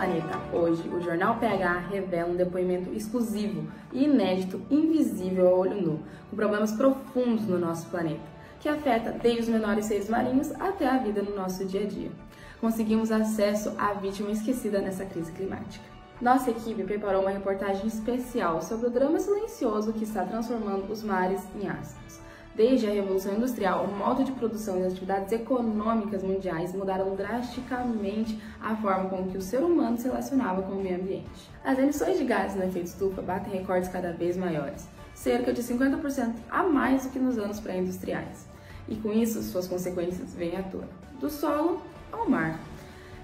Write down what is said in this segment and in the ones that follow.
planeta. Hoje, o Jornal PH revela um depoimento exclusivo, inédito, invisível ao olho nu, com problemas profundos no nosso planeta, que afeta desde os menores seres marinhos até a vida no nosso dia a dia. Conseguimos acesso à vítima esquecida nessa crise climática. Nossa equipe preparou uma reportagem especial sobre o drama silencioso que está transformando os mares em ácidos. Desde a Revolução Industrial, o modo de produção e as atividades econômicas mundiais mudaram drasticamente a forma com que o ser humano se relacionava com o meio ambiente. As emissões de gases no efeito estufa batem recordes cada vez maiores, cerca de 50% a mais do que nos anos pré-industriais. E com isso, suas consequências vêm à tona, do solo ao mar.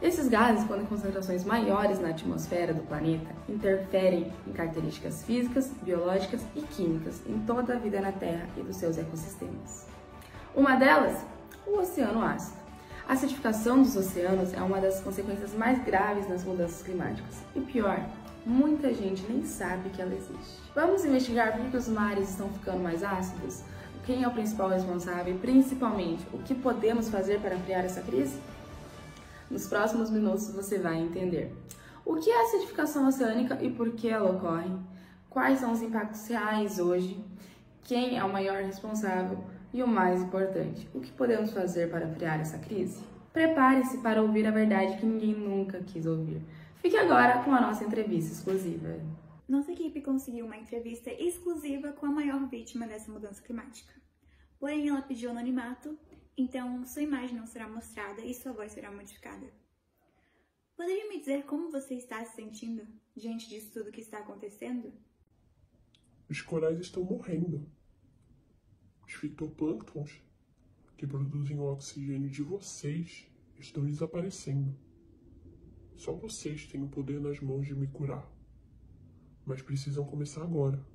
Esses gases, quando em concentrações maiores na atmosfera do planeta, interferem em características físicas, biológicas e químicas em toda a vida na Terra e dos seus ecossistemas. Uma delas, o oceano ácido. A acidificação dos oceanos é uma das consequências mais graves nas mudanças climáticas. E pior, muita gente nem sabe que ela existe. Vamos investigar por que os mares estão ficando mais ácidos? Quem é o principal responsável e, principalmente, o que podemos fazer para frear essa crise? Nos próximos minutos você vai entender o que é a acidificação oceânica e por que ela ocorre, quais são os impactos reais hoje, quem é o maior responsável e o mais importante, o que podemos fazer para frear essa crise? Prepare-se para ouvir a verdade que ninguém nunca quis ouvir. Fique agora com a nossa entrevista exclusiva. Nossa equipe conseguiu uma entrevista exclusiva com a maior vítima dessa mudança climática. Porém, ela pediu anonimato, então sua imagem não será mostrada e sua voz será modificada. Poderia me dizer como você está se sentindo diante disso tudo que está acontecendo? Os corais estão morrendo. Os fitoplânctons, que produzem o oxigênio de vocês, estão desaparecendo. Só vocês têm o poder nas mãos de me curar. Mas precisam começar agora,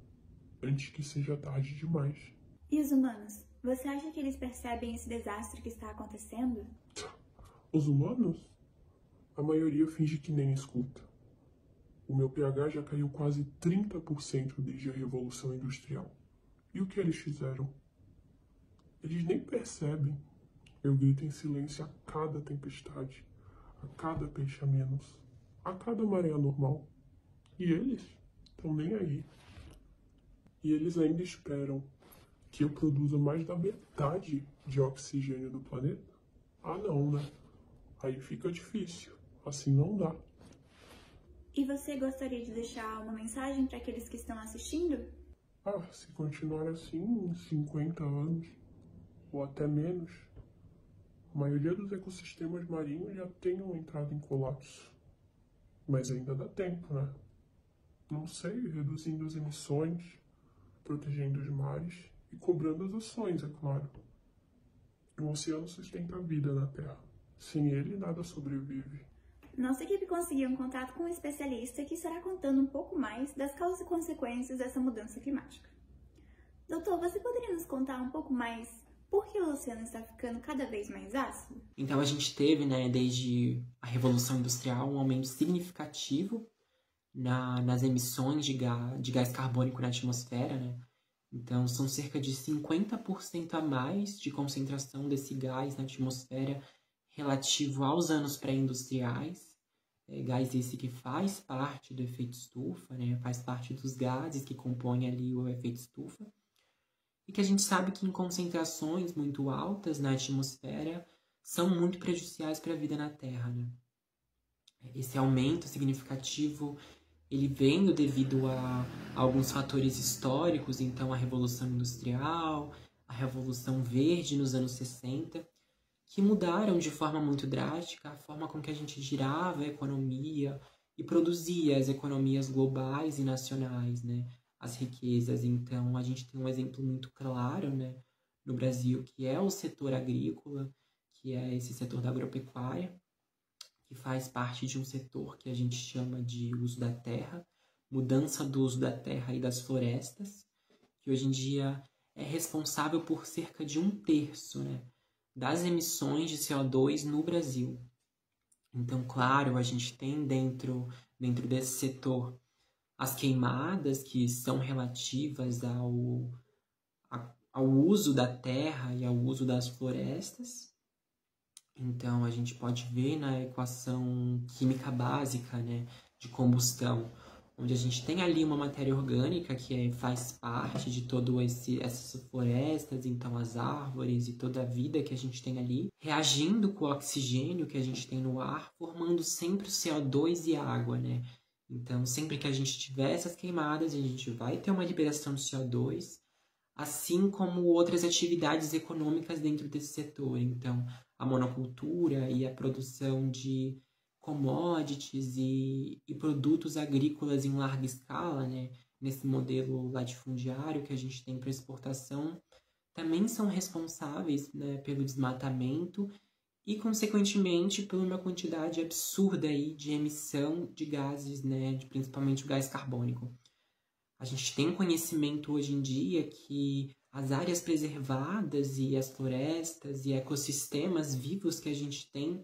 antes que seja tarde demais. E os humanos? Você acha que eles percebem esse desastre que está acontecendo? Os humanos? A maioria finge que nem escuta. O meu pH já caiu quase 30% desde a Revolução Industrial. E o que eles fizeram? Eles nem percebem. Eu grito em silêncio a cada tempestade, a cada peixe a menos, a cada maré anormal. E eles estão nem aí. E eles ainda esperam que eu produza mais da metade de oxigênio do planeta? Ah, não, né? Aí fica difícil. Assim não dá. E você gostaria de deixar uma mensagem para aqueles que estão assistindo? Se continuar assim, em 50 anos, ou até menos, a maioria dos ecossistemas marinhos já tenham entrado em colapso. Mas ainda dá tempo, né? Não sei, reduzindo as emissões, protegendo os mares e cobrando as ações, é claro. O oceano sustenta a vida na Terra. Sem ele, nada sobrevive. Nossa equipe conseguiu um contato com um especialista que estará contando um pouco mais das causas e consequências dessa mudança climática. Doutor, você poderia nos contar um pouco mais por que o oceano está ficando cada vez mais ácido? Então a gente teve, desde a Revolução Industrial, um aumento significativo nas emissões de gás carbônico na atmosfera, Então, são cerca de 50% a mais de concentração desse gás na atmosfera relativo aos anos pré-industriais. Gás esse que faz parte do efeito estufa, faz parte dos gases que compõem ali o efeito estufa. E que a gente sabe que em concentrações muito altas na atmosfera são muito prejudiciais para a vida na Terra. Esse aumento significativo ele vem devido a alguns fatores históricos, então a Revolução Industrial, a Revolução Verde nos anos 60, que mudaram de forma muito drástica a forma com que a gente girava a economia e produzia as economias globais e nacionais, as riquezas. Então a gente tem um exemplo muito claro, no Brasil, que é o setor agrícola, que é esse setor da agropecuária, que faz parte de um setor que a gente chama de uso da terra, mudança do uso da terra e das florestas, que hoje em dia é responsável por cerca de 1/3, das emissões de CO2 no Brasil. Então, claro, a gente tem dentro desse setor as queimadas que são relativas ao uso da terra e ao uso das florestas, Então, a gente pode ver na equação química básica, né, de combustão, onde a gente tem ali uma matéria orgânica que faz parte de todo essas florestas, então as árvores e toda a vida que a gente tem ali, reagindo com o oxigênio que a gente tem no ar, formando sempre o CO2 e a água, né? Então, sempre que a gente tiver essas queimadas, a gente vai ter uma liberação de CO2, assim como outras atividades econômicas dentro desse setor. Então, a monocultura e a produção de commodities e produtos agrícolas em larga escala, né, nesse modelo latifundiário que a gente tem para exportação, também são responsáveis, né, pelo desmatamento e, consequentemente, por uma quantidade absurda aí de emissão de gases, né, principalmente o gás carbônico. A gente tem conhecimento hoje em dia que as áreas preservadas e as florestas e ecossistemas vivos que a gente tem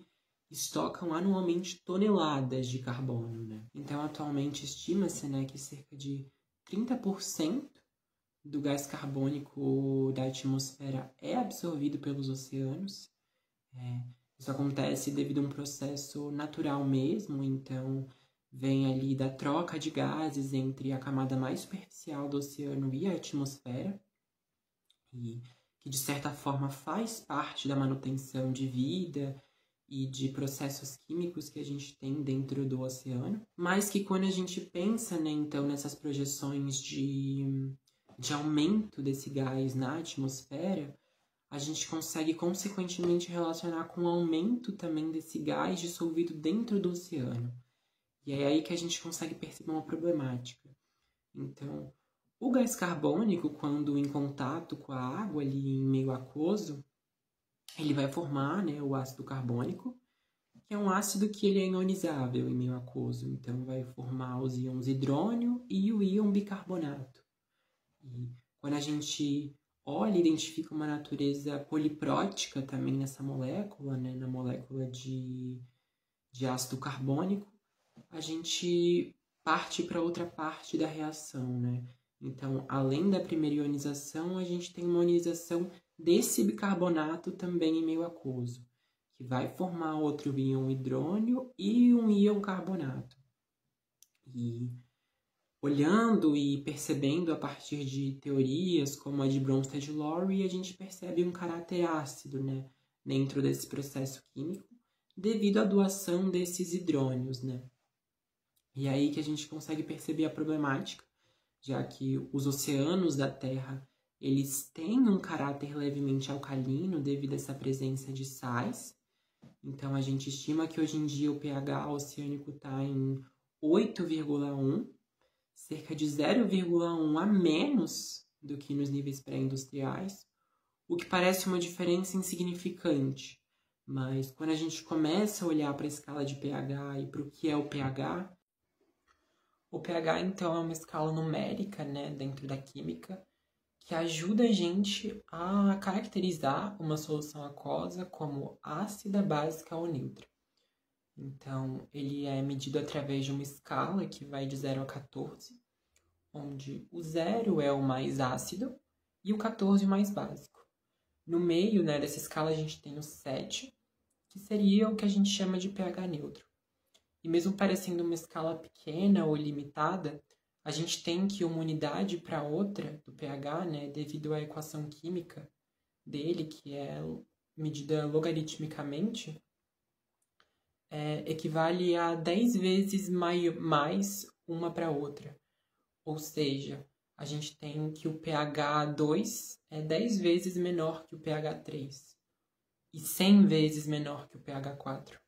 estocam anualmente toneladas de carbono, né? Então, atualmente, estima-se, né, que cerca de 30% do gás carbônico da atmosfera é absorvido pelos oceanos. Isso acontece devido a um processo natural mesmo, então vem ali da troca de gases entre a camada mais superficial do oceano e a atmosfera, e que de certa forma faz parte da manutenção de vida e de processos químicos que a gente tem dentro do oceano, mas que quando a gente pensa, né, então, nessas projeções de aumento desse gás na atmosfera, a gente consegue consequentemente relacionar com o aumento também desse gás dissolvido dentro do oceano. E é aí que a gente consegue perceber uma problemática. Então, o gás carbônico, quando em contato com a água ali em meio aquoso, ele vai formar, né, o ácido carbônico, que é um ácido que ele é ionizável em meio aquoso. Então, vai formar os íons hidrônio e o íon bicarbonato. E quando a gente olha e identifica uma natureza poliprótica também nessa molécula, né, na molécula de ácido carbônico, a gente parte para outra parte da reação, né? Então, além da primeira ionização, a gente tem uma ionização desse bicarbonato também em meio aquoso, que vai formar outro íon hidrônio e um íon carbonato. E olhando e percebendo a partir de teorias como a de Bronsted-Lowry, a gente percebe um caráter ácido, né, dentro desse processo químico, devido à doação desses hidrônios, né? E aí que a gente consegue perceber a problemática, já que os oceanos da Terra, eles têm um caráter levemente alcalino devido a essa presença de sais. Então, a gente estima que hoje em dia o pH oceânico está em 8,1, cerca de 0,1 a menos do que nos níveis pré-industriais, o que parece uma diferença insignificante. Mas quando a gente começa a olhar para a escala de pH e para o que é o pH então é uma escala numérica, né, dentro da química, que ajuda a gente a caracterizar uma solução aquosa como ácida, básica ou neutra. Então, ele é medido através de uma escala que vai de 0 a 14, onde o 0 é o mais ácido e o 14 o mais básico. No meio, né, dessa escala a gente tem o 7, que seria o que a gente chama de pH neutro. E mesmo parecendo uma escala pequena ou limitada, a gente tem que uma unidade para outra do pH, né, devido à equação química dele, que é medida logaritmicamente, equivale a 10 vezes mais uma para outra. Ou seja, a gente tem que o pH 2 é 10 vezes menor que o pH 3 e 100 vezes menor que o pH 4.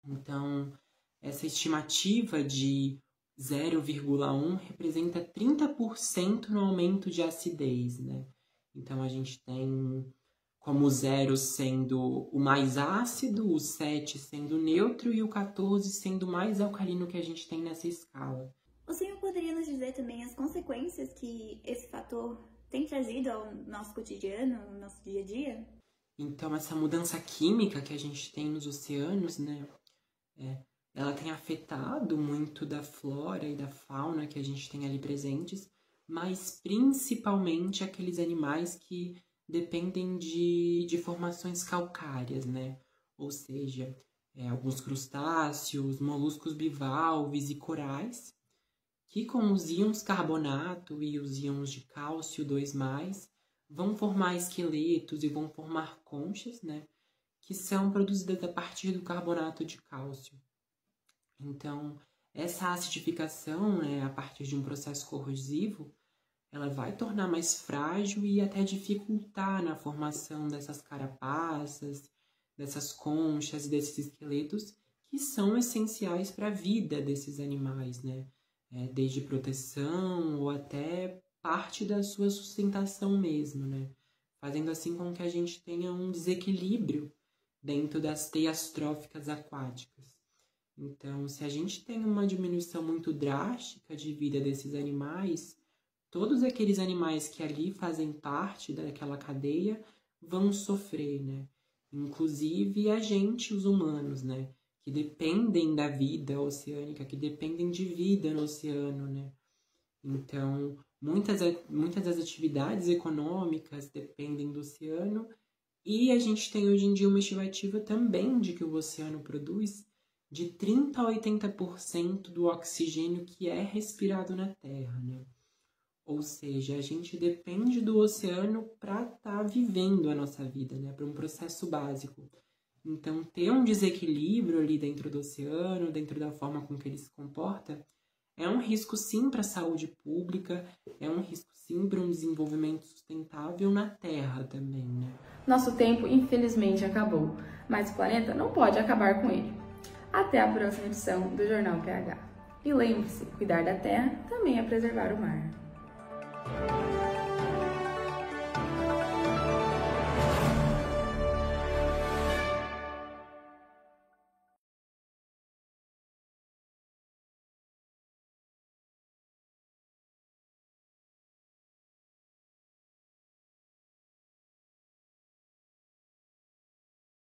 Então, essa estimativa de 0,1 representa 30% no aumento de acidez, né? Então, a gente tem como o 0 sendo o mais ácido, o 7 sendo neutro e o 14 sendo o mais alcalino que a gente tem nessa escala. O senhor poderia nos dizer também as consequências que esse fator tem trazido ao nosso cotidiano, ao nosso dia a dia? Então, essa mudança química que a gente tem nos oceanos, né, ela tem afetado muito da flora e da fauna que a gente tem ali presentes, mas principalmente aqueles animais que dependem de formações calcárias, né? ou seja, alguns crustáceos, moluscos bivalves e corais, que com os íons carbonato e os íons de cálcio 2+, vão formar esqueletos e vão formar conchas, né, que são produzidas a partir do carbonato de cálcio. Então, essa acidificação, né, a partir de um processo corrosivo, ela vai tornar mais frágil e até dificultar na formação dessas carapaças, dessas conchas e desses esqueletos que são essenciais para a vida desses animais, né? Desde proteção ou até parte da sua sustentação mesmo, né? Fazendo assim com que a gente tenha um desequilíbrio dentro das teias tróficas aquáticas. Então, se a gente tem uma diminuição muito drástica de vida desses animais, todos aqueles animais que ali fazem parte daquela cadeia vão sofrer, né? Inclusive a gente, os humanos, né? Que dependem da vida oceânica, que dependem de vida no oceano, né? Então, muitas das atividades econômicas dependem do oceano e a gente tem hoje em dia uma estimativa também de que o oceano produz de 30% a 80% do oxigênio que é respirado na Terra, né? Ou seja, a gente depende do oceano para estar vivendo a nossa vida, né? Para um processo básico. Então, ter um desequilíbrio ali dentro do oceano, dentro da forma com que ele se comporta, é um risco sim para a saúde pública, é um risco sim para um desenvolvimento sustentável na Terra também, né? Nosso tempo, infelizmente, acabou, mas o planeta não pode acabar com ele. Até a próxima edição do Jornal PH. E lembre-se, cuidar da Terra também é preservar o mar.